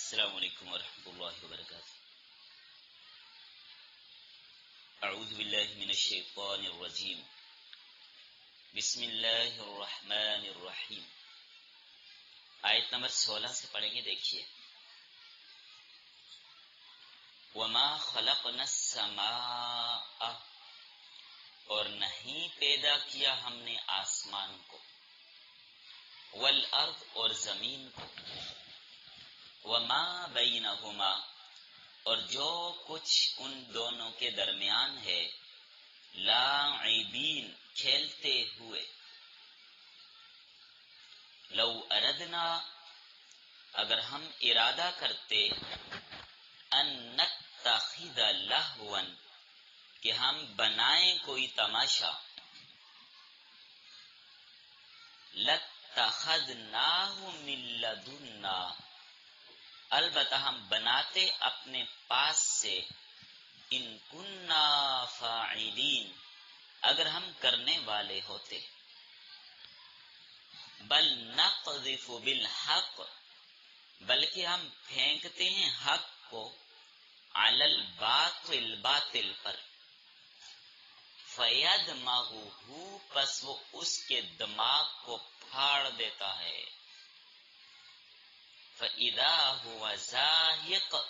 السلام علیکم ورحمۃ اللہ وبرکاتہ۔ اعوذ باللہ من الشیطان الرجیم، بسم اللہ الرحمن الرحیم۔ آیت نمبر 16 سے پڑھیں گے، دیکھیے۔ وما خلقنا السماء، اور نہیں پیدا کیا ہم نے آسمان کو، والارض، اور زمین کو، وما بینہما، اور جو کچھ ان دونوں کے درمیان ہے، لاعبین، کھیلتے ہوئے۔ لو اردنا، اگر ہم ارادہ کرتے، ان نتخذ لہوا، کہ ہم بنائیں کوئی تماشا، لاتخذناہ من لدنا، البتہ ہم بناتے اپنے پاس سے، ان کننا فاعلین، اگر ہم کرنے والے ہوتے۔ بل نقذف بالحق، بلکہ ہم پھینکتے ہیں حق کو، علی الباطل، باطل پر، فیدمغہ، پس وہ اس کے دماغ کو پھاڑ دیتا ہے، فَإِذَا هُوَ زَاهِقٌ،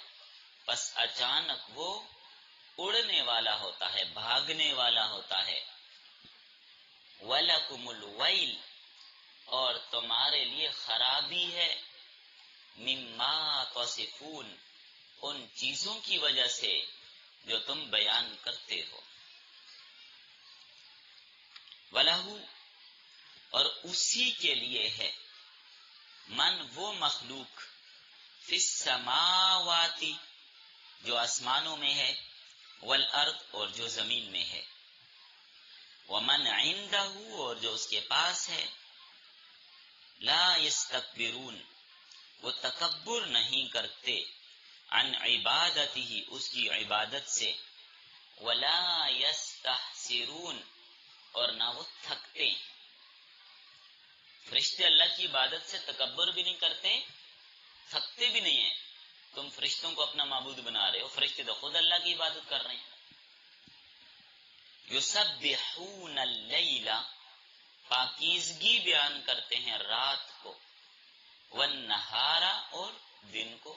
پس اچانک وہ اڑنے والا ہوتا ہے، بھاگنے والا ہوتا ہے۔ وَلَكُمُ الْوَيْلُ، اور تمہارے لیے خرابی ہے، مِمَّا تَصِفُونَ، ان چیزوں کی وجہ سے جو تم بیان کرتے ہو۔ وَلَهُ، اور اسی کے لیے ہے، من، وہ مخلوق، فی السماوات، جو آسمانوں میں ہے، والارض، اور جو زمین میں ہے، ومن عندہ، اور جو اس کے پاس ہے، لا یستکبرون، وہ تکبر نہیں کرتے، عن عبادتہ، اس کی عبادت سے، ولا یستحسرون، اور نہ وہ تھکتے۔ فرشتے اللہ کی عبادت سے تکبر بھی نہیں کرتے، تھکتے بھی نہیں ہیں۔ تم فرشتوں کو اپنا معبود بنا رہے ہو، فرشتے تو خود اللہ کی عبادت کر رہے ہیں۔ یسبحون اللیل، پاکیزگی بیان کرتے ہیں رات کو، والنہار، اور دن کو،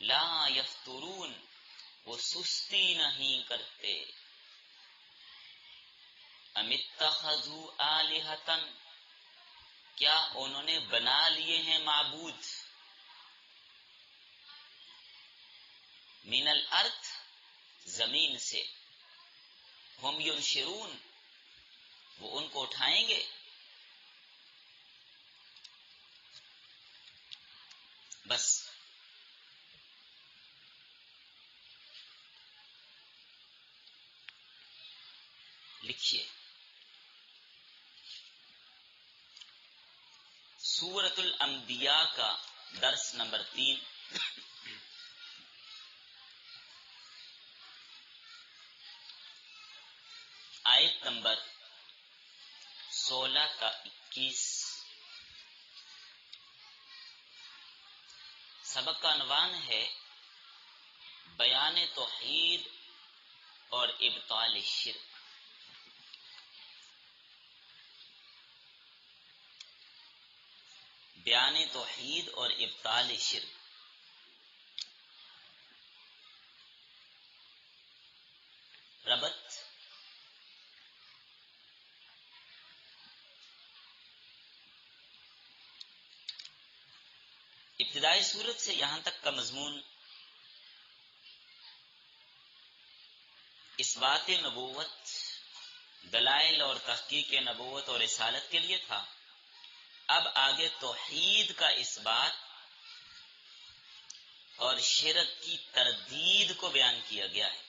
لا یفترون، وہ سستی نہیں کرتے۔ ام اتخذوا آلہۃ، کیا انہوں نے بنا لیے ہیں معبود، من الارض، زمین سے، ہم ینشرون، وہ ان کو اٹھائیں گے۔ بس لکھیے، سورۃ الانبیاء کا درس نمبر 3، آیت نمبر 16 کا 21۔ سبق کا عنوان ہے بیان توحید اور ابطال شرک۔ بیان توحید اور ابطال شرک۔ ربط، ابتدائی صورت سے یہاں تک کا مضمون اس بات نبوت، دلائل اور تحقیق نبوت اور رسالت کے لیے تھا۔ اب آگے توحید کا اس بات اور شرک کی تردید کو بیان کیا گیا ہے۔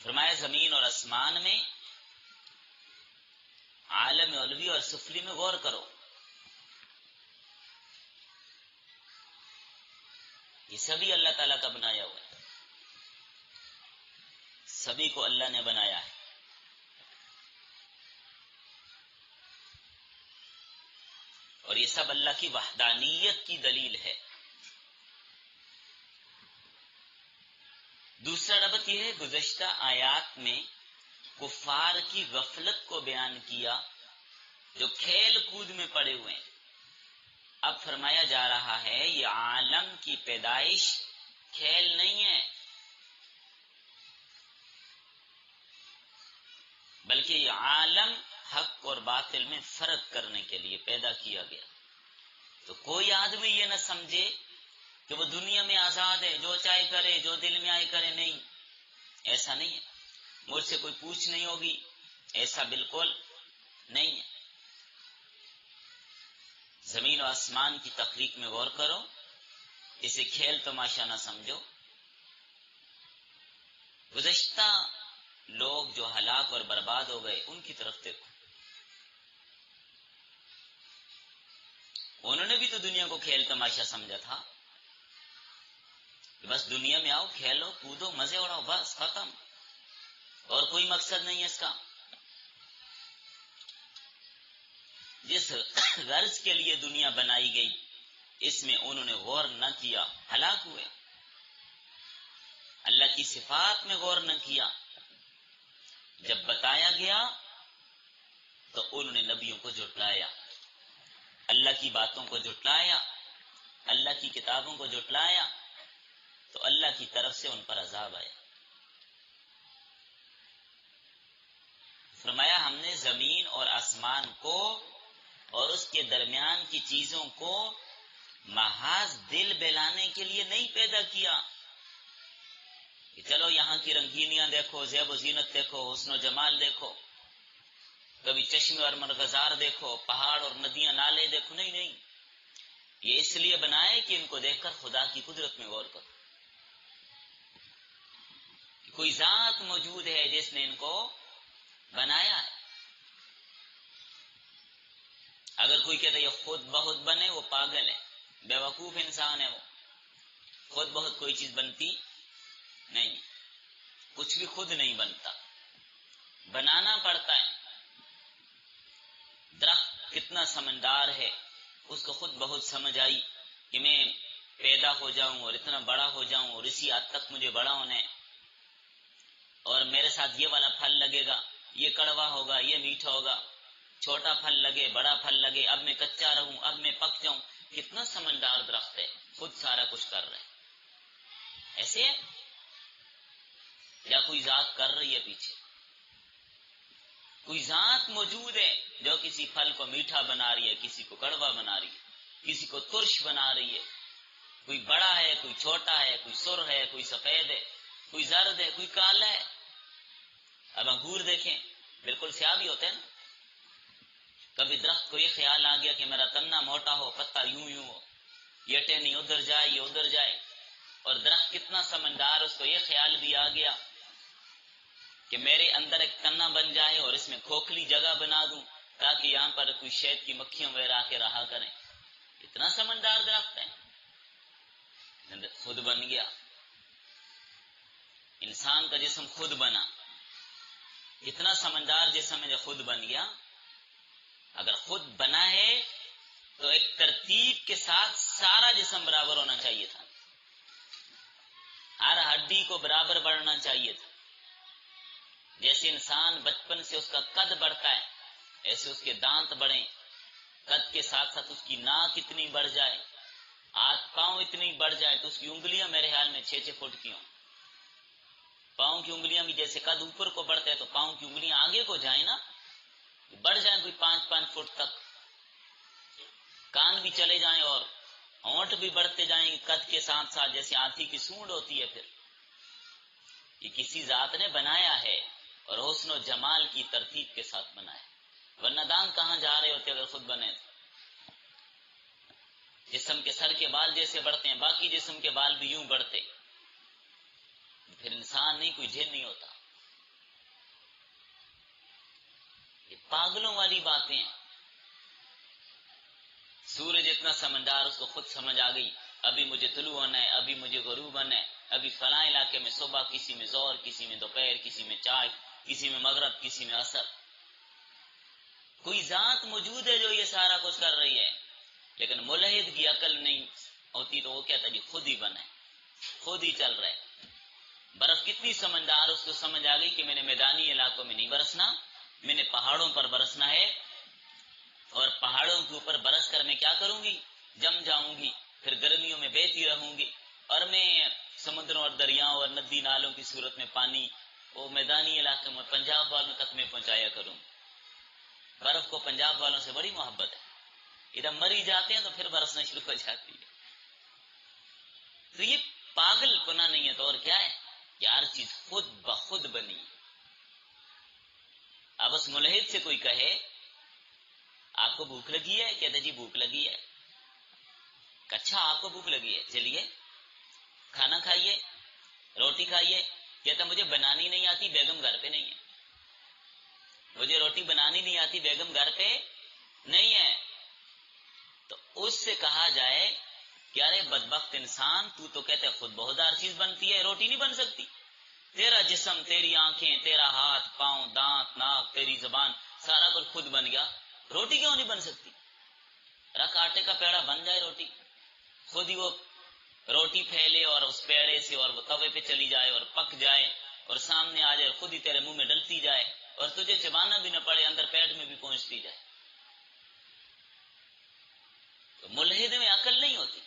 فرمایا زمین اور آسمان میں، عالم علوی اور سفلی میں غور کرو، یہ سبھی اللہ تعالیٰ کا بنایا ہوا ہے، سبھی کو اللہ نے بنایا ہے۔ یہ سب اللہ کی وحدانیت کی دلیل ہے۔ دوسرا ربط یہ ہے، گزشتہ آیات میں کفار کی غفلت کو بیان کیا جو کھیل کود میں پڑے ہوئے ہیں۔ اب فرمایا جا رہا ہے یہ عالم کی پیدائش کھیل نہیں ہے، بلکہ یہ عالم حق اور باطل میں فرق کرنے کے لیے پیدا کیا گیا۔ تو کوئی آدمی یہ نہ سمجھے کہ وہ دنیا میں آزاد ہے، جو چاہے کرے، جو دل میں آئے کرے، نہیں، ایسا نہیں ہے۔ مجھ سے کوئی پوچھ نہیں ہوگی، ایسا بالکل نہیں ہے۔ زمین و آسمان کی تخلیق میں غور کرو، اسے کھیل تماشا نہ سمجھو۔ گزشتہ لوگ جو ہلاک اور برباد ہو گئے ان کی طرف دیکھو، انہوں نے بھی تو دنیا کو کھیل تماشا سمجھا تھا، بس دنیا میں آؤ، کھیلو کودو، مزے اڑاؤ، بس ختم، اور کوئی مقصد نہیں ہے اس کا۔ جس غرض کے لیے دنیا بنائی گئی اس میں انہوں نے غور نہ کیا، ہلاک ہوئے۔ اللہ کی صفات میں غور نہ کیا، جب بتایا گیا تو انہوں نے نبیوں کو جھٹلایا، اللہ کی باتوں کو جھٹلایا، اللہ کی کتابوں کو جھٹلایا، تو اللہ کی طرف سے ان پر عذاب آیا۔ فرمایا ہم نے زمین اور آسمان کو اور اس کے درمیان کی چیزوں کو محض دل بہلانے کے لیے نہیں پیدا کیا کہ چلو یہاں کی رنگینیاں دیکھو، زیب و زینت دیکھو، حسن و جمال دیکھو، کبھی چشمے اور مرغزار دیکھو، پہاڑ اور ندیاں نالے دیکھو، نہیں نہیں، یہ اس لیے بنائے کہ ان کو دیکھ کر خدا کی قدرت میں غور کرو۔ کوئی ذات موجود ہے جس نے ان کو بنایا ہے۔ اگر کوئی کہتا ہے یہ خود بہت بنے، وہ پاگل ہے، بے وقوف انسان ہے، وہ خود بہت کوئی چیز بنتی نہیں، کچھ بھی خود نہیں بنتا، بنانا پڑتا ہے۔ درخت کتنا سمجھدار ہے، اس کو خود بہت سمجھ آئی کہ میں پیدا ہو جاؤں اور اتنا بڑا ہو جاؤں اور اسی حد تک مجھے بڑا ہونا ہے، اور میرے ساتھ یہ والا پھل لگے گا، یہ کڑوا ہوگا، یہ میٹھا ہوگا، چھوٹا پھل لگے، بڑا پھل لگے، اب میں کچا رہوں، اب میں پک جاؤں۔ کتنا سمجھدار درخت ہے، خود سارا کچھ کر رہا ہے۔ ایسے ہے یا کوئی ذات کر رہی ہے پیچھے؟ کوئی ذات موجود ہے جو کسی پھل کو میٹھا بنا رہی ہے، کسی کو کڑوا بنا رہی ہے، کسی کو ترش بنا رہی ہے۔ کوئی بڑا ہے، کوئی چھوٹا ہے، کوئی سرخ ہے، کوئی سفید ہے، کوئی زرد ہے، کوئی کالا ہے۔ اب انگور دیکھیں، بالکل سیاہ بھی ہوتے ہیں نا۔ کبھی درخت کو یہ خیال آ گیا کہ میرا تنا موٹا ہو، پتا یوں یوں ہو، یہ ٹہنی ادھر جائے، یہ ادھر جائے، اور درخت کتنا سمجھدار، اس کو یہ خیال بھی آ گیا کہ میرے اندر ایک تنا بن جائے اور اس میں کھوکھلی جگہ بنا دوں تاکہ یہاں پر کوئی شہد کی مکھیاں وغیرہ آ کے رہا کریں۔ اتنا سمجھدار درخت ہے، خود بن گیا۔ انسان کا جسم خود بنا، اتنا سمجھدار جسم ہے جو خود بن گیا۔ اگر خود بنا ہے تو ایک ترتیب کے ساتھ سارا جسم برابر ہونا چاہیے تھا، ہر ہڈی کو برابر بڑھنا چاہیے تھا۔ جیسے انسان بچپن سے اس کا قد بڑھتا ہے، ایسے اس کے دانت بڑھیں، قد کے ساتھ ساتھ اس کی ناک اتنی بڑھ جائے، ہاتھ پاؤں اتنی بڑھ جائے تو اس کی انگلیاں میرے خیال میں 6-6 فٹ کی ہوں۔ پاؤں کی انگلیاں بھی جیسے قد اوپر کو بڑھتا ہے تو پاؤں کی انگلیاں آگے کو جائیں نا، بڑھ جائیں کوئی 5-5 فٹ تک، کان بھی چلے جائیں اور ہونٹ بھی بڑھتے جائیں قد کے ساتھ ساتھ، جیسے ہاتھی کی سونڈ ہوتی ہے۔ پھر یہ کسی ذات نے بنایا ہے اور حسن و جمال کی ترتیب کے ساتھ بنایا، ورنہ دانت کہاں جا رہے ہوتے اگر خود بنے تو۔ جسم کے سر کے بال جیسے بڑھتے ہیں باقی جسم کے بال بھی یوں بڑھتے، پھر انسان نہیں، کوئی جن نہیں ہوتا۔ یہ پاگلوں والی باتیں ہیں۔ سورج اتنا سمجھدار، اس کو خود سمجھ آ گئی ابھی مجھے طلوع ہونا ہے، ابھی مجھے غروب ہونا ہے، ابھی فلاں علاقے میں صبح، کسی میں ظہر، کسی میں دوپہر، کسی میں چائے، کسی میں مغرب، کسی میں عصر۔ کوئی ذات موجود ہے جو یہ سارا کچھ کر رہی ہے، لیکن ملحد کی عقل نہیں ہوتی تو وہ کہتا جی خود ہی بنا ہے، خود ہی چل رہا ہے۔ برف کتنی سمجھدار، اس کو سمجھ آ گئی کہ میں نے میدانی علاقوں میں نہیں برسنا، میں نے پہاڑوں پر برسنا ہے، اور پہاڑوں کے اوپر برس کر میں کیا کروں گی، جم جاؤں گی، پھر گرمیوں میں بہتی رہوں گی، اور میں سمندروں اور دریاؤں اور ندی نالوں کی صورت میں پانی وہ میدانی علاقے میں پنجاب والوں تک میں پہنچایا کروں۔ برف کو پنجاب والوں سے بڑی محبت ہے، ادھر مری جاتے ہیں تو پھر برسنا شروع ہو جاتی ہے۔ تو یہ پاگل پنا نہیں ہے تو اور کیا ہے کہ ہر چیز خود بخود بنی۔ اب اس ملحد سے کوئی کہے آپ کو بھوک لگی ہے، کہتے جی بھوک لگی ہے۔ اچھا آپ کو بھوک لگی ہے، چلیے کھانا کھائیے، روٹی کھائیے۔ کہتا مجھے بنانی نہیں آتی، بیگم گھر پہ نہیں ہے، مجھے روٹی بنانی نہیں آتی، بیگم گھر پہ نہیں ہے۔ تو اس سے کہا جائے کہ ارے بدبخت انسان، تو کہتے خود بہت ہر چیز بنتی ہے، روٹی نہیں بن سکتی؟ تیرا جسم، تیری آنکھیں، تیرا ہاتھ پاؤں، دانت ناک، تیری زبان، سارا کچھ خود بن گیا، روٹی کیوں نہیں بن سکتی؟ رکھ آٹے کا پیڑا بن جائے روٹی، خود ہی وہ روٹی پھیلے اور اس پیڑے سے اور وہ توے پہ چلی جائے اور پک جائے اور سامنے آ جائے اور خود ہی تیرے منہ میں ڈلتی جائے اور تجھے چبانا بھی نہ پڑے، اندر پیٹ میں بھی پہنچتی جائے۔ تو ملحد میں عقل نہیں ہوتی،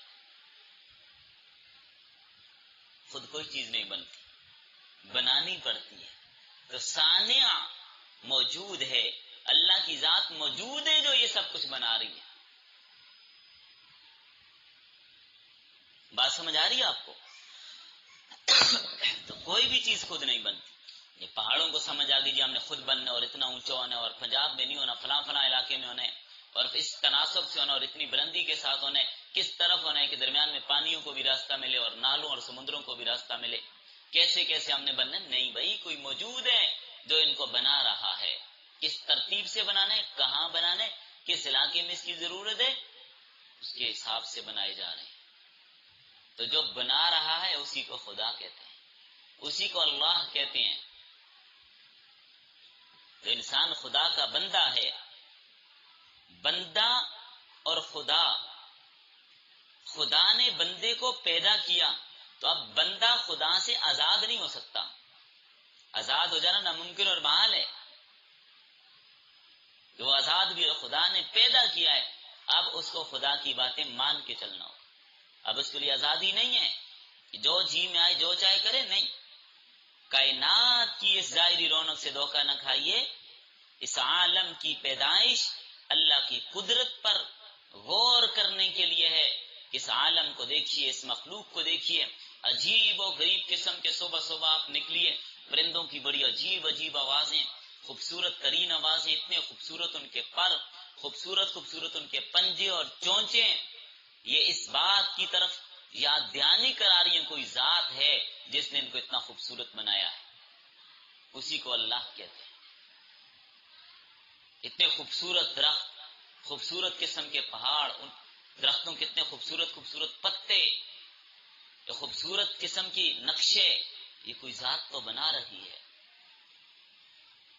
خود کوئی چیز نہیں بنتی، بنانی پڑتی ہے۔ تو صانع موجود ہے، اللہ کی ذات موجود ہے جو یہ سب کچھ بنا رہی ہے۔ بات سمجھ آ رہی ہے آپ کو؟ تو کوئی بھی چیز خود نہیں بنتی۔ یہ پہاڑوں کو سمجھ آ گئی جی ہم نے خود بننا اور اتنا اونچا ہونا اور پنجاب میں نہیں ہونا، فلاں فلاں علاقے میں ہونا ہے اور اس تناسب سے ہونا اور اتنی بلندی کے ساتھ ہونا ہے، کس طرف ہونا ہے کہ درمیان میں پانیوں کو بھی راستہ ملے اور نالوں اور سمندروں کو بھی راستہ ملے، کیسے کیسے ہم نے بننا ہے؟ نہیں بھائی، کوئی موجود ہے جو ان کو بنا رہا ہے۔ کس ترتیب سے بنانا ہے، کہاں بنانا ہے، کس علاقے میں اس کی ضرورت ہے، اس کے حساب سے بنائے جا رہے ہیں۔ تو جو بنا رہا ہے اسی کو خدا کہتے ہیں، اسی کو اللہ کہتے ہیں۔ تو انسان خدا کا بندہ ہے، بندہ اور خدا، خدا نے بندے کو پیدا کیا تو اب بندہ خدا سے آزاد نہیں ہو سکتا، آزاد ہو جانا ناممکن اور محال ہے۔ جو آزاد بھی خدا نے پیدا کیا ہے، اب اس کو خدا کی باتیں مان کے چلنا ہو۔ اب اس کے لیے آزادی نہیں ہے کہ جو جی میں آئے جو چاہے کرے، نہیں۔ کائنات کی اس ظاہری رونق سے دھوکہ نہ کھائیے، اس عالم کی پیدائش اللہ کی قدرت پر غور کرنے کے لیے ہے۔ اس عالم کو دیکھیے، اس مخلوق کو دیکھیے، عجیب و غریب قسم کے صبح صبح آپ نکلیے، پرندوں کی بڑی عجیب عجیب آوازیں، خوبصورت ترین آوازیں، اتنے خوبصورت ان کے پر، خوبصورت ان کے پنجے اور چونچے، یہ اس بات کی طرف یاد دہانی کرا رہی ہیں کوئی ذات ہے جس نے ان کو اتنا خوبصورت بنایا ہے، اسی کو اللہ کہتے ہیں۔ اتنے خوبصورت درخت، خوبصورت قسم کے پہاڑ، ان درختوں کے اتنے خوبصورت پتے، یہ خوبصورت قسم کی نقشے، یہ کوئی ذات تو بنا رہی ہے۔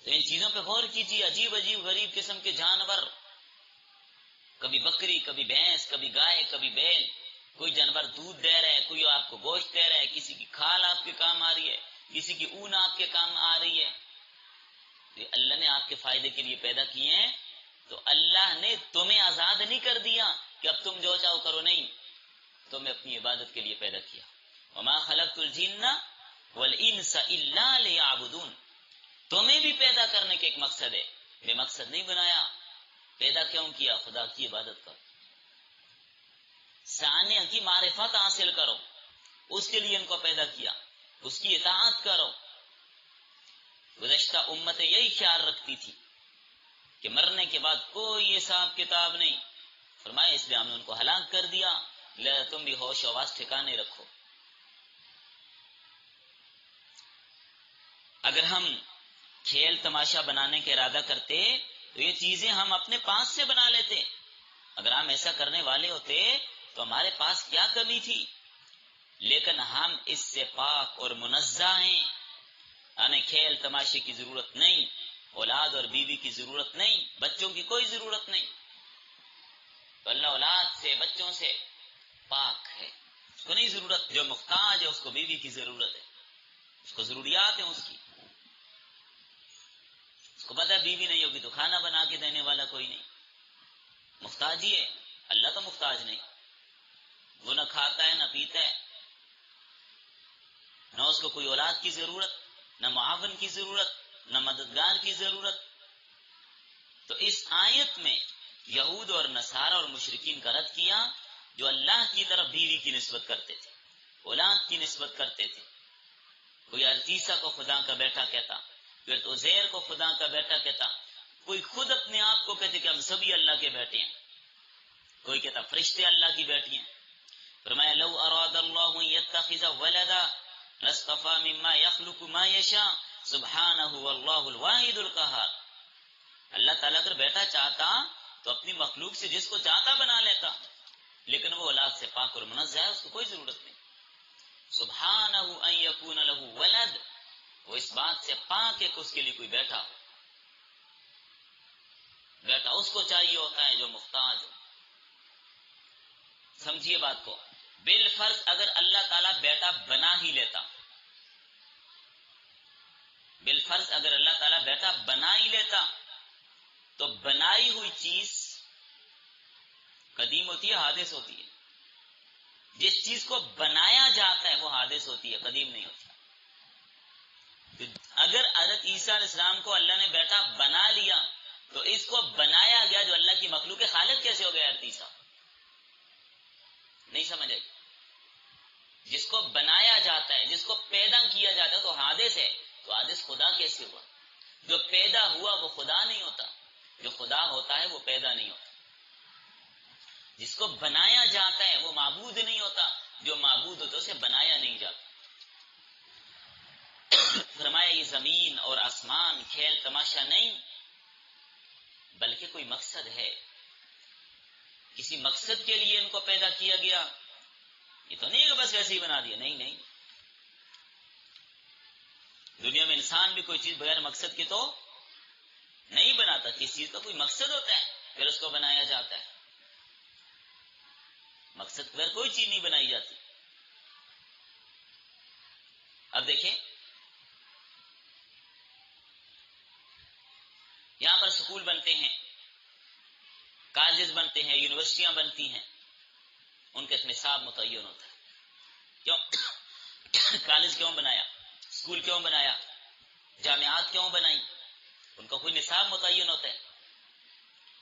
تو ان چیزوں پہ غور کیجیے، عجیب عجیب غریب قسم کے جانور، کبھی بکری، کبھی بھینس، کبھی گائے، کبھی بیل، کوئی جانور دودھ دے رہا ہے، کوئی آپ کو گوشت دے رہا ہے، کسی کی کھال آپ کے کام آ رہی ہے، کسی کی اون آپ کے کام آ رہی ہے۔ یہ اللہ نے آپ کے فائدے کے لیے پیدا کیے ہیں، تو اللہ نے تمہیں آزاد نہیں کر دیا کہ اب تم جو چاہو کرو، نہیں، تمہیں اپنی عبادت کے لیے پیدا کیا۔ وما خلقت الجن والانس الا ليعبدون، تمہیں بھی پیدا کرنے کا ایک مقصد ہے، بے مقصد نہیں بنایا۔ پیدا کیوں کیا؟ خدا کی عبادت کرو، صانع کی معرفت حاصل کرو، اس کے لیے ان کو پیدا کیا، اس کی اطاعت کرو۔ گزشتہ امتیں یہی خیال رکھتی تھی کہ مرنے کے بعد کوئی حساب کتاب نہیں، فرمایا اس لیے ہم نے ان کو ہلاک کر دیا، لہذا تم بھی ہوش و حواس ٹھکانے رکھو۔ اگر ہم کھیل تماشا بنانے کا ارادہ کرتے تو یہ چیزیں ہم اپنے پاس سے بنا لیتے۔ اگر ہم ایسا کرنے والے ہوتے تو ہمارے پاس کیا کمی تھی؟ لیکن ہم اس سے پاک اور منزہ ہیں، ہمیں کھیل تماشے کی ضرورت نہیں، اولاد اور بیوی کی ضرورت نہیں، بچوں کی کوئی ضرورت نہیں۔ تو اللہ اولاد سے، بچوں سے پاک ہے، اس کو نہیں ضرورت. جو محتاج ہے اس کو بیوی کی ضرورت ہے، اس کو ضروریات ہیں اس کی. اس کو پتہ ہے بیوی نہیں ہوگی تو کھانا بنا کے دینے والا کوئی نہیں. محتاج ہی ہے، اللہ تو محتاج نہیں. وہ نہ کھاتا ہے نہ پیتا ہے، نہ اس کو کوئی اولاد کی ضرورت، نہ معاون کی ضرورت، نہ مددگار کی ضرورت. تو اس آیت میں یہود اور نصارہ اور مشرکین کا رد کیا جو اللہ کی طرف بیوی کی نسبت کرتے تھے، اولاد کی نسبت کرتے تھے. کوئی عیسیٰ کو خدا کا بیٹا کہتا، پھر عزیر کو خدا کا بیٹا کہتا، کوئی خود اپنے آپ کو کہتے کہ ہم سبھی اللہ کے بیٹے ہیں، کوئی کہتا فرشتے اللہ کی بیٹی ہیں. فرمایا لو اراد اللہ یتخذ ولدا لاصطفى مما يخلق ما یشاء سبحانہ واللہ الواحد القہار. اللہ تعالیٰ اگر بیٹا چاہتا تو اپنی مخلوق سے جس کو چاہتا بنا لیتا، لیکن وہ اولاد سے پاک اور منزہ ہے، اس کو کوئی ضرورت نہیں. سبحانہ ان یکون لہ ولد، وہ اس بات سے پاک ہے کہ اس کے لیے کوئی بیٹا ہو. بیٹا اس کو چاہیے ہوتا ہے جو محتاج ہو. سمجھیے بات کو. بالفرض اگر اللہ تعالیٰ بیٹا بنا ہی لیتا، بالفرض اگر اللہ تعالیٰ بیٹا بنا ہی لیتا تو بنائی ہوئی چیز قدیم ہوتی ہے حادث ہوتی ہے. جس چیز کو بنایا جاتا ہے وہ حادث ہوتی ہے، قدیم نہیں ہوتی. اگر حضرت عیسیٰ علیہ السلام کو اللہ نے بیٹا بنا لیا تو اس کو بنایا گیا جو اللہ کی مخلوق ہے، خالق کیسے ہو گیا حضرت عیسیٰ؟ نہیں سمجھ آئی. جس کو بنایا جاتا ہے، جس کو پیدا کیا جاتا ہے تو حادث ہے، تو حادث خدا کیسے ہوا؟ جو پیدا ہوا وہ خدا نہیں ہوتا، جو خدا ہوتا ہے وہ پیدا نہیں ہوتا. جس کو بنایا جاتا ہے وہ معبود نہیں ہوتا، جو معبود ہوتا اسے بنایا نہیں جاتا. فرمایا یہ زمین اور آسمان کھیل تماشا نہیں، بلکہ کوئی مقصد ہے، کسی مقصد کے لیے ان کو پیدا کیا گیا. یہ تو نہیں کہ بس ویسے ہی بنا دیا، نہیں نہیں. دنیا میں انسان بھی کوئی چیز بغیر مقصد کے تو نہیں بناتا، کسی چیز کا کوئی مقصد ہوتا ہے پھر اس کو بنایا جاتا ہے. مقصد بغیر کوئی چیز نہیں بنائی جاتی. اب دیکھیں یہاں پر سکول بنتے ہیں، کالجز بنتے ہیں، یونیورسٹیاں بنتی ہیں، ان کا ایک نصاب متعین ہوتا ہے. کیوں کالج کیوں بنایا، اسکول کیوں بنایا، جامعات کیوں بنائی؟ ان کا کوئی نصاب متعین ہوتا ہے.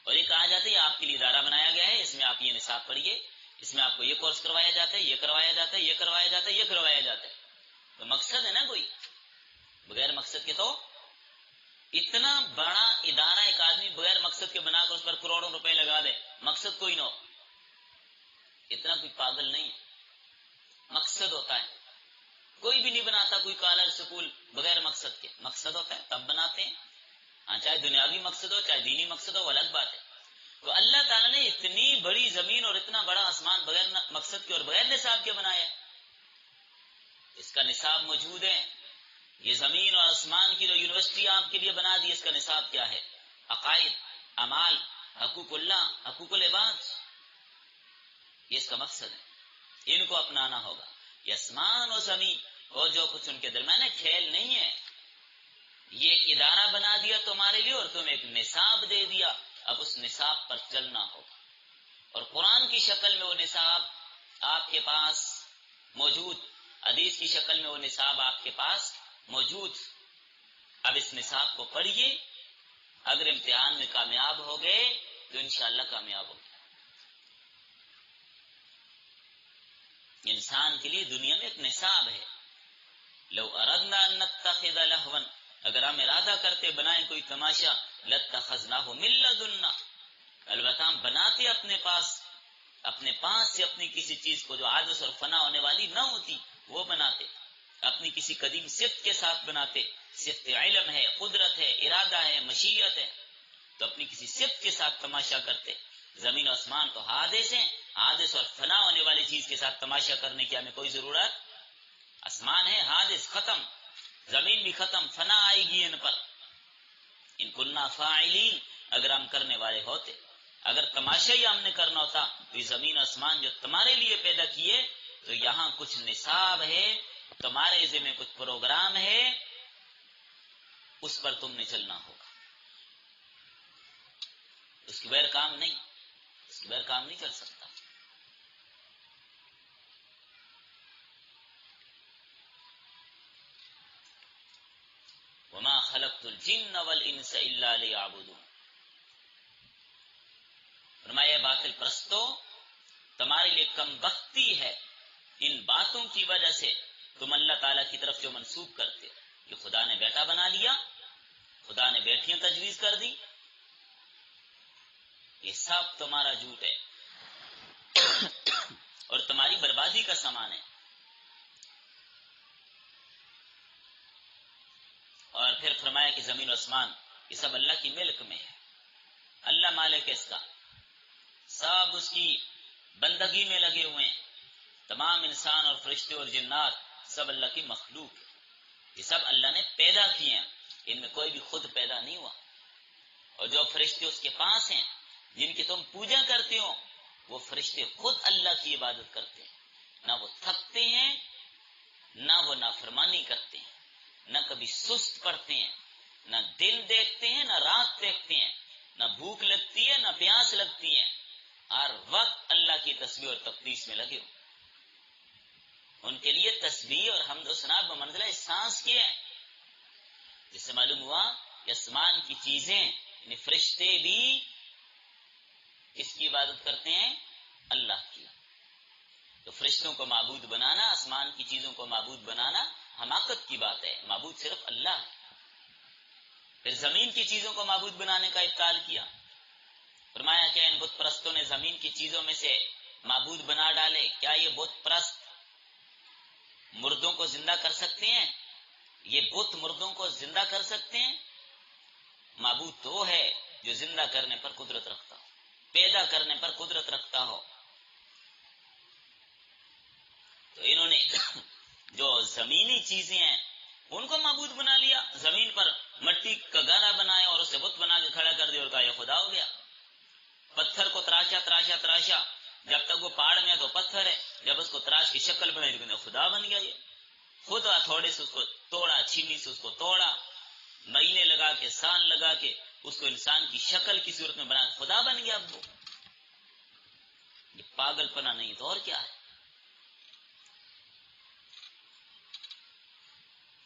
اور یہ کہا جاتا ہے آپ کے لیے ادارہ بنایا گیا ہے، اس میں آپ یہ نصاب پڑھیے، اس میں آپ کو یہ کورس کروایا جاتا ہے، یہ کروایا جاتا ہے، یہ کروایا جاتا ہے، یہ کروایا جاتا ہے. تو مقصد ہے نا کوئی. بغیر مقصد کے تو اتنا بڑا ادارہ ایک آدمی بغیر مقصد کے بنا کر اس پر کروڑوں روپے لگا دے، مقصد کوئی نہ ہو، اتنا کوئی پاگل نہیں. مقصد ہوتا ہے. کوئی بھی نہیں بناتا کوئی کالج سکول بغیر مقصد کے. مقصد ہوتا ہے تب بناتے ہیں. ہاں چاہے دنیاوی مقصد ہو چاہے دینی مقصد ہو وہ الگ بات ہے. تو اللہ تعالیٰ نے اتنی بڑی زمین اور اتنا بڑا آسمان بغیر مقصد کے اور بغیر نصاب کے بنایا ہے. اس کا نصاب موجود ہے. یہ زمین اور آسمان کی جو یونیورسٹی آپ کے لیے بنا دی اس کا نصاب کیا ہے؟ عقائد، اعمال، حقوق اللہ، حقوق العباد. یہ اس کا مقصد ہے. ان کو اپنانا ہوگا. یہ آسمان و زمین اور جو کچھ ان کے درمیان ہے کھیل نہیں ہے. یہ ایک ادارہ بنا دیا تمہارے لیے اور تم ایک نصاب دے دیا، اب اس نصاب پر چلنا ہوگا. اور قرآن کی شکل میں وہ نصاب آپ کے پاس موجود، حدیث کی شکل میں وہ نصاب آپ کے پاس موجود. اب اس نصاب کو پڑھیے، اگر امتحان میں کامیاب ہو گئے تو انشاءاللہ کامیاب ہو گئے. انسان کے لیے دنیا میں ایک نصاب ہے. لو اردنا ان نتخذ لہوا، اگر ہم ارادہ کرتے بنائیں کوئی تماشا، لاتخذناہ من لدنا، البتہ ہم بناتے اپنے پاس سے اپنی کسی چیز کو جو عاجز اور فنا ہونے والی نہ ہوتی وہ بناتے. اپنی کسی قدیم صفت کے ساتھ بناتے. صفت علم ہے، قدرت ہے، ارادہ ہے، مشیت ہے، تو اپنی کسی صفت کے ساتھ تماشا کرتے. زمین و آسمان تو حادث ہیں، حادث اور فنا ہونے والی چیز کے ساتھ تماشا کرنے کی ہمیں کوئی ضرورت. آسمان ہے حادث ختم، زمین بھی ختم، فنا آئے گی ان پر. ان کننا فاعلین، اگر ہم کرنے والے ہوتے. اگر تماشا ہی ہم نے کرنا ہوتا تو یہ زمین آسمان جو تمہارے لیے پیدا کیے، تو یہاں کچھ نصاب ہے، تمہارے ذمہ کچھ پروگرام ہے، اس پر تم نے چلنا ہوگا، اس کے بغیر کام نہیں، اس کے بغیر کام نہیں چل سکتا۔ وما خلقت الجن والانس الا ليعبدون، فرمایا باطل پرستو، تمہارے لیے کم بختی ہے ان باتوں کی وجہ سے تم اللہ تعالیٰ کی طرف جو منسوب کرتے ہو کہ خدا نے بیٹا بنا لیا، خدا نے بیٹیاں تجویز کر دی، یہ سب تمہارا جھوٹ ہے اور تمہاری بربادی کا سامان ہے۔ اور پھر فرمایا کہ زمین و آسمان یہ سب اللہ کی ملک میں ہے، اللہ مالک ہے اس کا، سب اس کی بندگی میں لگے ہوئے ہیں، تمام انسان اور فرشتے اور جنات سب اللہ کی مخلوق ہے، یہ سب اللہ نے پیدا کیے ہیں، ان میں کوئی بھی خود پیدا نہیں ہوا۔ اور جو فرشتے اس کے پاس ہیں جن کی تم پوجا کرتے ہو، وہ فرشتے خود اللہ کی عبادت کرتے ہیں، نہ وہ تھکتے ہیں، نہ وہ نافرمانی کرتے ہیں، نہ کبھی سست پڑتے ہیں، نہ دن دیکھتے ہیں نہ رات دیکھتے ہیں، نہ بھوک لگتی ہے نہ پیاس لگتی ہے، ہر وقت اللہ کی تسبیح اور تقدیس میں لگے ہو۔ ان کے لیے تسبیح اور حمد و ثنا بمنزلہ سانس کی ہے، جس سے معلوم ہوا کہ آسمان کی چیزیں یعنی فرشتے بھی کس کی عبادت کرتے ہیں؟ اللہ کی۔ تو فرشتوں کو معبود بنانا، آسمان کی چیزوں کو معبود بنانا حماقت کی بات ہے، معبود صرف اللہ ہے۔ پھر زمین کی چیزوں کو معبود بنانے کا ابطال کیا، فرمایا کیا ان بت پرستوں نے زمین کی چیزوں میں سے معبود بنا ڈالے؟ کیا یہ بت پرست مردوں کو زندہ کر سکتے ہیں؟ یہ بت مردوں کو زندہ کر سکتے ہیں؟ معبود تو ہے جو زندہ کرنے پر قدرت رکھتا ہو، پیدا کرنے پر قدرت رکھتا ہو۔ تو انہوں نے جو زمینی چیزیں ہیں ان کو معبود بنا لیا، زمین پر مٹی کا گانا بنایا اور اسے بت بنا کے کھڑا کر دیا اور کہا یہ خدا ہو گیا۔ پتھر کو تراشا تراشا تراشا، جب تک وہ پہاڑ میں ہے تو پتھر ہے، جب اس کو تراش کی شکل بنائی تو خدا بن گیا۔ یہ خود تھوڑے سے اس کو توڑا، چھینی سے اس کو توڑا، مہینے لگا کے سال لگا کے اس کو انسان کی شکل کی صورت میں بنا کے خدا بن گیا۔ اب وہ یہ پاگل پنا نہیں تو اور کیا ہے؟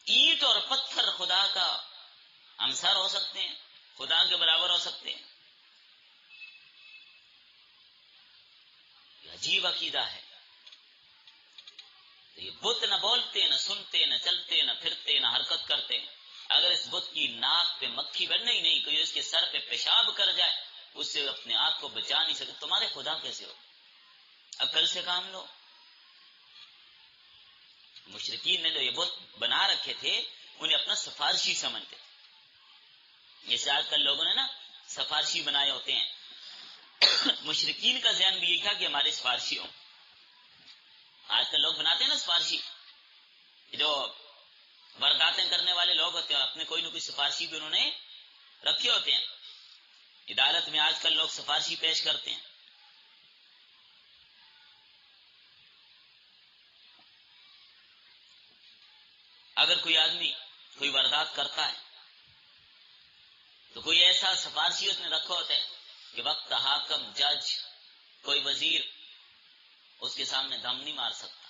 اینٹ اور پتھر خدا کا ہمسر ہو سکتے ہیں، خدا کے برابر ہو سکتے ہیں؟ یہ عجیب عقیدہ ہے۔ تو یہ بت نہ بولتے، نہ سنتے، نہ چلتے، نہ پھرتے، نہ حرکت کرتے، اگر اس بت کی ناک پہ مکھی بیٹھنے ہی نہیں، کوئی اس کے سر پہ پیشاب کر جائے اس سے اپنے آپ کو بچا نہیں سکتے، تمہارے خدا کیسے ہو؟ عقل سے کام لو۔ مشرکین نے جو یہ بت بنا رکھے تھے انہیں اپنا سفارشی سمجھتے تھے، جیسے آج کل لوگوں نے نا سفارشی بنائے ہوتے ہیں، مشرکین کا ذہن بھی یہ تھا کہ ہمارے سفارشی ہوں۔ آج کل لوگ بناتے ہیں نا سفارشی، جو وارداتیں کرنے والے لوگ ہوتے ہیں، اپنے کوئی نہ کوئی سفارشی بھی انہوں نے رکھے ہوتے ہیں۔ عدالت میں آج کل لوگ سفارشی پیش کرتے ہیں۔ اگر کوئی آدمی کوئی واردات کرتا ہے تو کوئی ایسا سفارشی اس نے رکھا ہوتا ہے کہ وقت حاکم، جج، کوئی وزیر اس کے سامنے دم نہیں مار سکتا۔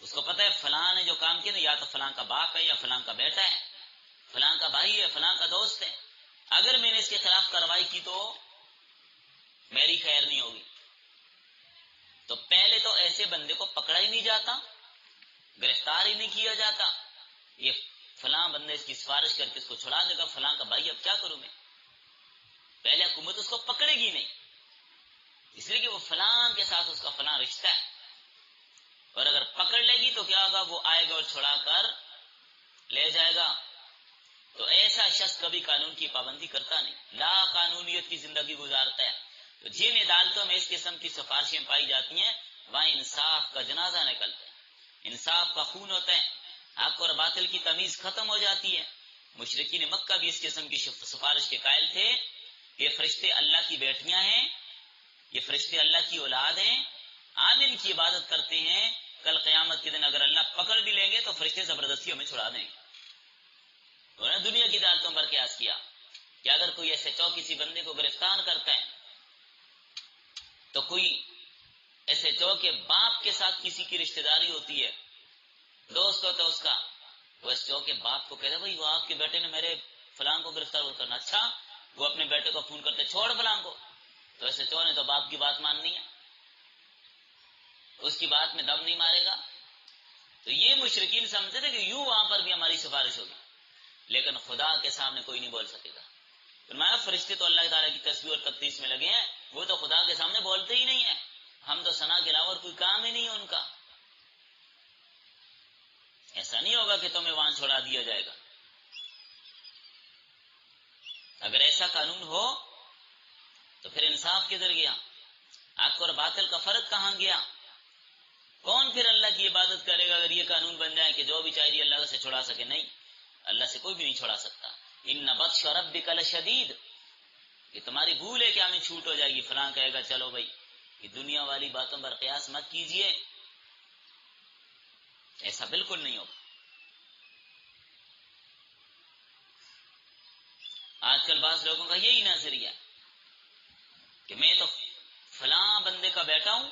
اس کو پتہ ہے فلاں نے جو کام کیا نا، یا تو فلاں کا باپ ہے یا فلاں کا بیٹا ہے، فلاں کا بھائی ہے، فلاں کا دوست ہے، اگر میں نے اس کے خلاف کارروائی کی تو میری خیر نہیں ہوگی۔ تو پہلے تو ایسے بندے کو پکڑا ہی نہیں جاتا، گرفتار ہی نہیں کیا جاتا، یہ فلاں بندے اس کی سفارش کر کے اس کو چھڑا دے گا، فلاں کا بھائی اب کیا کروں میں؟ پہلے حکومت اس کو پکڑے گی نہیں، اس لیے کہ وہ فلاں کے ساتھ اس کا فلاں رشتہ ہے، اور اگر پکڑ لے گی تو کیا ہوگا؟ وہ آئے گا اور چھڑا کر لے جائے گا۔ تو ایسا شخص کبھی قانون کی پابندی کرتا نہیں، لا قانونیت کی زندگی گزارتا ہے۔ تو جن عدالتوں میں اس قسم کی سفارشیں پائی جاتی ہیں وہاں انصاف کا جنازہ نکلتا ہے، انصاف کا خون ہوتا ہے، حق اور باطل کی تمیز ختم ہو جاتی ہے۔ مشرکین مکہ بھی اس قسم کی سفارش کے قائل تھے یہ فرشتے اللہ کی بیٹیاں ہیں، یہ فرشتے اللہ کی اولاد ہیں، عام ان کی عبادت کرتے ہیں. کل قیامت کے دن اگر اللہ پکڑ بھی لیں گے تو فرشتے زبردستی ہمیں چھڑا دیں گے. انہوں نے دنیا کی عدالتوں پر قیاس کیا کہ اگر کوئی ایسے کسی بندے کو گرفتار کرتا ہے تو کوئی ایسے کے باپ کے ساتھ کسی کی رشتہ داری ہوتی ہے، دوست ہوتا ہے اس کا، وہ اس کے باپ کو کہتا ہے بھائی وہ آپ کے بیٹے نے میرے فلاں کو گرفتار کرنا. اچھا، وہ اپنے بیٹے کو فون کرتے چھوڑ فلاں کو، تو ایسے نے تو باپ کی بات ماننی ہے، اس کی بات میں دم نہیں مارے گا. تو یہ مشرکین سمجھتے تھے کہ یوں وہاں پر بھی ہماری سفارش ہوگی، لیکن خدا کے سامنے کوئی نہیں بول سکے گا. فرمایا فرشتے تو اللہ تعالیٰ کی تسبیح اور تقدیس میں لگے ہیں، وہ تو خدا کے سامنے بولتے ہی نہیں ہیں. ہم تو ثنا کے علاوہ کوئی کام ہی نہیں ہے ان کا. ایسا نہیں ہوگا کہ تمہیں وہاں چھوڑا دیا جائے گا. اگر ایسا قانون ہو تو پھر انصاف کدھر گیا؟ حق اور باطل کا فرق کہاں گیا؟ کون پھر اللہ کی عبادت کرے گا اگر یہ قانون بن جائے کہ جو بھی چاہیے اللہ سے چھڑا سکے؟ نہیں، اللہ سے کوئی بھی نہیں چھڑا سکتا. ان بطش ربک لشدید، یہ تمہاری بھول ہے کہ ہمیں چھوٹ ہو جائے گی. فلاں کہے گا چلو بھائی یہ دنیا والی باتوں پر قیاس مت کیجئے، ایسا بالکل نہیں ہوگا. آج کل بعض لوگوں کا یہی نظریہ کہ میں تو فلاں بندے کا بیٹا ہوں،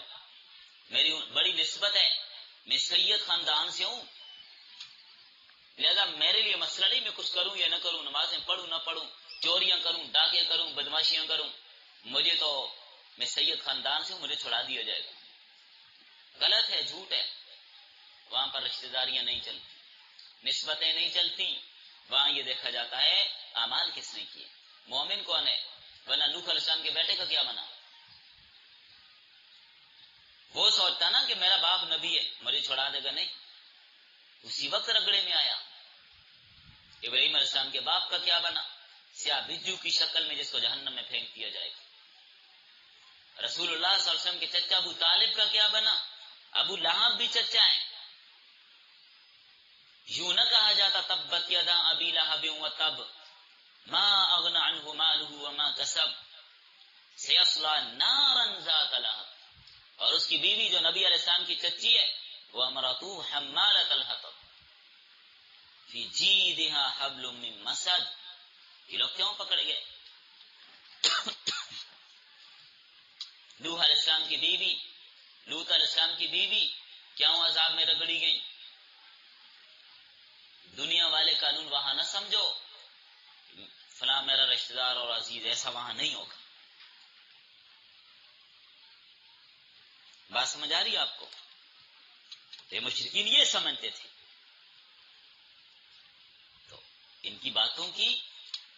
میری بڑی نسبت ہے، میں سید خاندان سے ہوں، لہذا میرے لیے مسئلہ نہیں میں کچھ کروں یا نہ کروں، نمازیں پڑھوں نہ پڑھوں، چوریاں کروں، ڈاکے کروں، بدماشیاں کروں، مجھے تو میں سید خاندان سے ہوں، مجھے چھڑا دیا جائے گا. غلط ہے، جھوٹ ہے. وہاں پر رشتہ داریاں نہیں چلتی، نسبتیں نہیں چلتی. وہاں یہ دیکھا جاتا ہے اعمال کس نے کیے، مومن کون ہے. ورنہ نوح علیہ السلام کے بیٹے کا کیا بنا؟ وہ سوچتا نا کہ میرا باپ نبی ہے مجھے چھڑا دے گا، نہیں، اسی وقت رگڑے میں آیا. ابراہیم علیہ السلام کے باپ کا کیا بنا؟ سیاہ بجو کی شکل میں جس کو جہنم میں پھینک دیا جائے گا. رسول اللہ صلی اللہ علیہ وسلم کے چچا ابو طالب کا کیا بنا؟ ابو لہب بھی چچا ہیں. یوں نہ کہا جاتا تبت یدا ابی لہب وتب ما اغنى عنه ماله وما كسب سيصلى نارا ذات لهب. اور اس کی بیوی جو نبی علیہ السلام کی چچی ہے وہ امرأته حمالة الحطب فی جیدها حبل من مسد. یہ لوگ کیوں پکڑے گئے؟ نوح علیہ السلام کی بیوی، لوط علیہ السلام کی بیوی کیوں عذاب میں رگڑی گئی؟ دنیا والے قانون وہاں نہ سمجھو فلاں میرا رشتہ دار اور عزیز، ایسا وہاں نہیں ہوگا. بات سمجھ آ رہی ہے آپ کو؟ یہ مشرکین یہ سمجھتے تھے. تو ان کی باتوں کی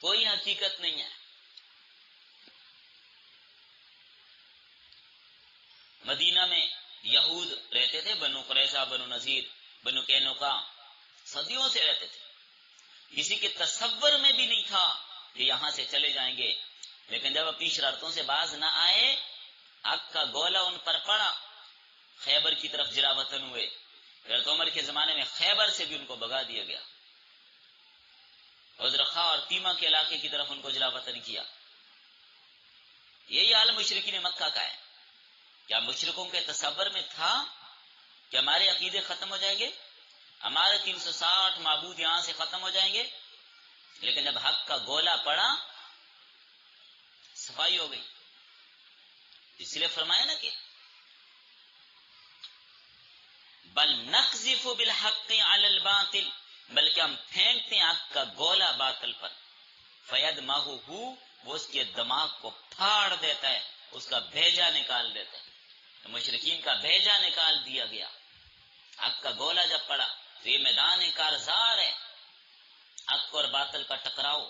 کوئی حقیقت نہیں ہے. مدینہ میں یہود رہتے تھے، بنو قریظہ، بنو نذیر، بنو قینقاع، صدیوں سے رہتے تھے. کسی کے تصور میں بھی نہیں تھا کہ یہاں سے چلے جائیں گے. لیکن جب اپنی شرارتوں سے باز نہ آئے، حق کا گولا ان پر پڑا، خیبر کی طرف جلا وطن ہوئے. حضرت عمر کے زمانے میں خیبر سے بھی ان کو بھگا دیا گیا، عذرخا اور تیمہ کے علاقے کی طرف ان کو جلا وطن کیا. یہی حال مشرکین مکہ کا ہے. کیا مشرکوں کے تصور میں تھا کہ ہمارے عقیدے ختم ہو جائیں گے، ہمارے 360 معبود یہاں سے ختم ہو جائیں گے؟ لیکن جب حق کا گولا پڑا صفائی ہو گئی. اس لیے فرمایا نا کہ بل نقذف بالحق علی الباطل، بلکہ ہم پھینکتے ہیں حق کا گولا باطل پر. فیدمغہ، وہ اس کے دماغ کو پھاڑ دیتا ہے، اس کا بھیجا نکال دیتا ہے. مشرکین کا بھیجا نکال دیا گیا. حق کا گولا جب پڑا تو یہ میدان کارزار ہے. حق اور باطل کا ٹکراؤ،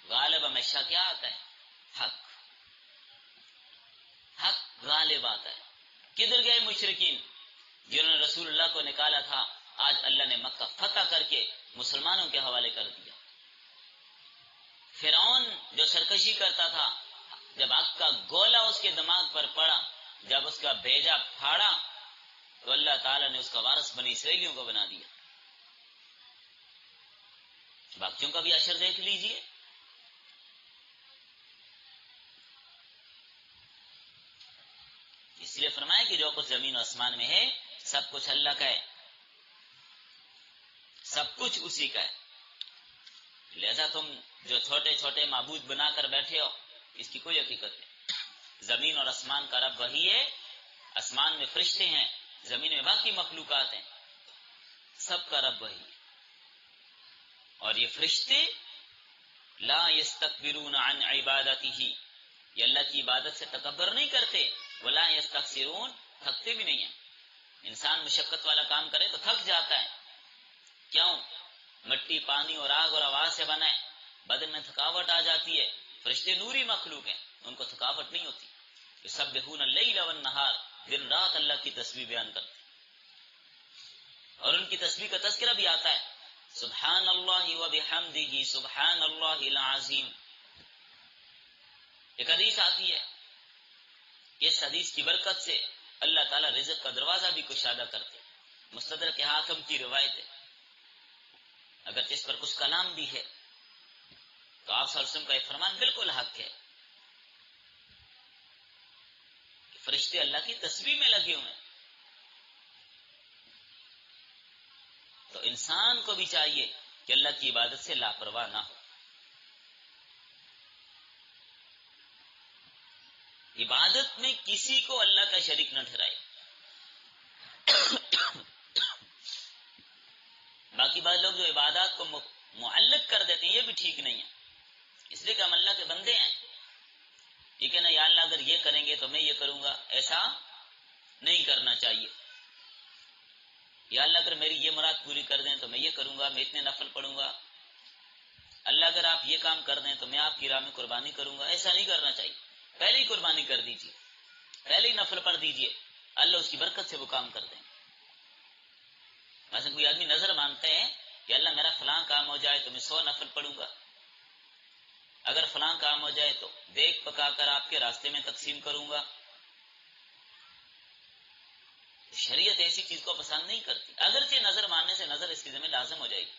غالب ہمیشہ کیا آتا ہے؟ حق. حق غالب آتا ہے. کدھر گئے مشرکین جنہوں نے رسول اللہ کو نکالا تھا؟ آج اللہ نے مکہ فتح کر کے مسلمانوں کے حوالے کر دیا. فرعون جو سرکشی کرتا تھا، جب حق کا گولا اس کے دماغ پر پڑا، جب اس کا بھیجا پھاڑا، تو اللہ تعالیٰ نے اس کا وارث بنی اسرائیلیوں کو بنا دیا. باقیوں کا بھی اشر دیکھ لیجئے. اس لیے فرمایا کہ جو کچھ زمین و آسمان میں ہے سب کچھ اللہ کا ہے، سب کچھ اسی کا ہے. لہذا تم جو چھوٹے چھوٹے معبود بنا کر بیٹھے ہو اس کی کوئی حقیقت نہیں. زمین اور آسمان کا رب وہی ہے. آسمان میں فرشتے ہیں، زمین میں باقی مخلوقات ہیں، سب کا رب وہی ہے. اور یہ فرشتے لا یستکبرون عن عبادتہ، یہ اللہ کی عبادت سے تکبر نہیں کرتے. ولا یستکثرون، تھکتے بھی نہیں ہیں. انسان مشقت والا کام کرے تو تھک جاتا ہے. کیوں؟ مٹی، پانی اور آگ اور آواز سے بنا ہے، بدن میں تھکاوٹ آ جاتی ہے. فرشتے نوری مخلوق ہیں، ان کو تھکاوٹ نہیں ہوتی. یسبحون اللیل والنہار، دن رات اللہ کی تسبیح بیان کرتے ہیں. اور ان کی تسبیح کا تذکرہ بھی آتا ہے، سبحان اللہ وبحمدہ سبحان اللہ العظیم. ایک حدیث آتی ہے، اس حدیث کی برکت سے اللہ تعالیٰ رزق کا دروازہ بھی کشادہ کرتے. مستدرک حاکم کی روایت ہے، اگرچہ اس پر کچھ کلام بھی ہے تو آپ صلی اللہ علیہ وسلم کا یہ فرمان بالکل حق ہے کہ فرشتے اللہ کی تسبیح میں لگے ہوئے ہیں. تو انسان کو بھی چاہیے کہ اللہ کی عبادت سے لاپرواہ نہ ہو. عبادت میں کسی کو اللہ کا شریک نہ ٹھہرائے. باقی بعض لوگ جو عبادات کو معلق کر دیتے ہیں یہ بھی ٹھیک نہیں ہے. اس لیے کہ ہم اللہ کے بندے ہیں، یہ کہنا یا اللہ اگر یہ کریں گے تو میں یہ کروں گا، ایسا نہیں کرنا چاہیے. یا اللہ اگر میری یہ مراد پوری کر دیں تو میں یہ کروں گا، میں اتنے نفل پڑھوں گا. اللہ اگر آپ یہ کام کر دیں تو میں آپ کی راہ میں قربانی کروں گا. ایسا نہیں کرنا چاہیے. پہلے ہی قربانی کر دیجیے، پہلے ہی نفل پڑھ دیجیے، اللہ اس کی برکت سے وہ کام کر دیں. مثلا کوئی آدمی نظر مانتا ہے کہ اللہ میرا فلاں کام ہو جائے تو میں 100 نفل پڑھوں گا، اگر فلاں کام ہو جائے تو دیکھ پکا کر آپ کے راستے میں تقسیم کروں گا. شریعت ایسی چیز کو پسند نہیں کرتی. اگرچہ نظر ماننے سے نظر اس کی ذمہ لازم ہو جائے گی،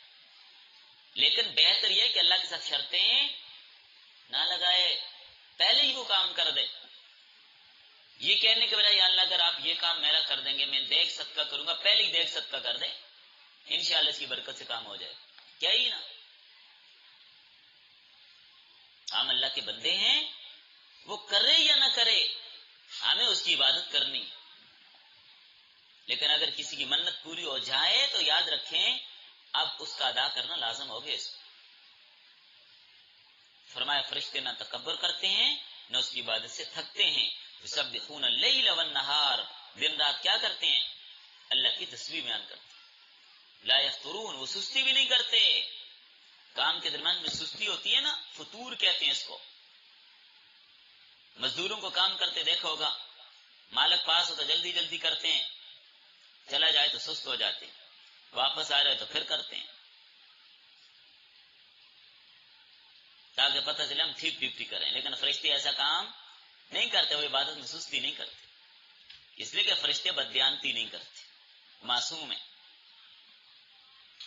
لیکن بہتر یہ کہ اللہ کے ساتھ شرطیں نہ لگائے، پہلے ہی وہ کام کر دے. یہ کہنے کے بجائے یا اللہ اگر آپ یہ کام میرا کر دیں گے میں دیکھ صدقہ کروں گا، پہلے ہی دیکھ صدقہ کر دیں، انشاءاللہ اس کی برکت سے کام ہو جائے. کیا ہی نا، ہم اللہ کے بندے ہیں، وہ کرے یا نہ کرے ہمیں اس کی عبادت کرنی. لیکن اگر کسی کی منت پوری ہو جائے تو یاد رکھیں اب اس کا ادا کرنا لازم ہو گیا. اس کو فرمایا فرشتے نہ تکبر کرتے ہیں نہ اس کی عبادت سے تھکتے ہیں. یسبحون اللیل والنہار، دن رات کیا کرتے ہیں؟ اللہ کی تسبیح بیان کرتے ہیں. لا یفترون، وہ سستی بھی نہیں کرتے. کام کے درمیان میں سستی ہوتی ہے نا، فطور کہتے ہیں اس کو. مزدوروں کو کام کرتے دیکھا ہوگا، مالک پاس ہو تو جلدی جلدی کرتے ہیں، چلا جائے تو سست ہو جاتے ہیں، واپس آ رہے تو پھر کرتے ہیں، تاکہ پتہ چلے ہم ٹھیک ڈیوٹی کریں. لیکن فرشتے ایسا کام نہیں کرتے، وہ عبادت میں سستی نہیں کرتے، اس لیے کہ فرشتے بددیانتی نہیں کرتے، معصوم ہیں.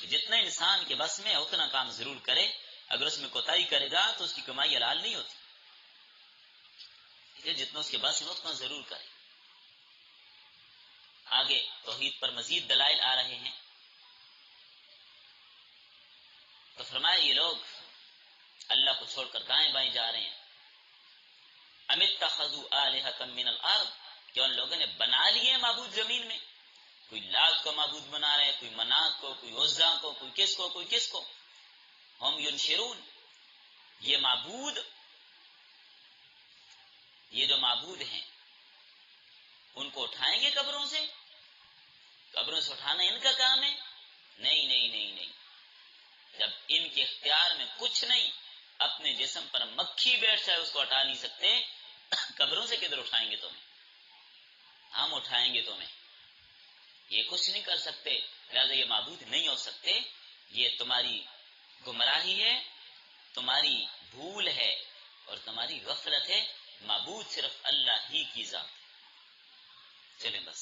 جتنا انسان کے بس میں اتنا کام ضرور کرے، اگر اس میں کوتاہی کرے گا تو اس کی کمائی حلال نہیں ہوتی. جتنا اس کے بس میں اتنا ضرور کرے. آگے توحید پر مزید دلائل آ رہے ہیں. تو فرمایا یہ لوگ اللہ کو چھوڑ کر دائیں بائیں جا رہے ہیں. ام اتخذوا آلہۃ من الارض، کہ ان لوگوں نے بنا لیے معبود زمین میں. کوئی لات کو معبود بنا رہے، کوئی منات کو، کوئی عزا کو، کوئی کس کو، کوئی کس کو. ہم ینشرون، یہ معبود، یہ جو معبود ہیں ان کو اٹھائیں گے قبروں سے؟ قبروں سے اٹھانا ان کا کام ہے؟ نہیں نہیں نہیں نہیں. جب ان کے اختیار میں کچھ نہیں، اپنے جسم پر مکھی بیٹھ جائے اس کو ہٹا نہیں سکتے، قبروں سے کدھر اٹھائیں گے تمہیں؟ ہم اٹھائیں گے تمہیں، یہ کچھ نہیں کر سکتے. لہٰذا یہ معبود نہیں ہو سکتے. یہ تمہاری گمراہی ہے، تمہاری بھول ہے اور تمہاری غفلت ہے. معبود صرف اللہ ہی کی ذات. چلیں بس.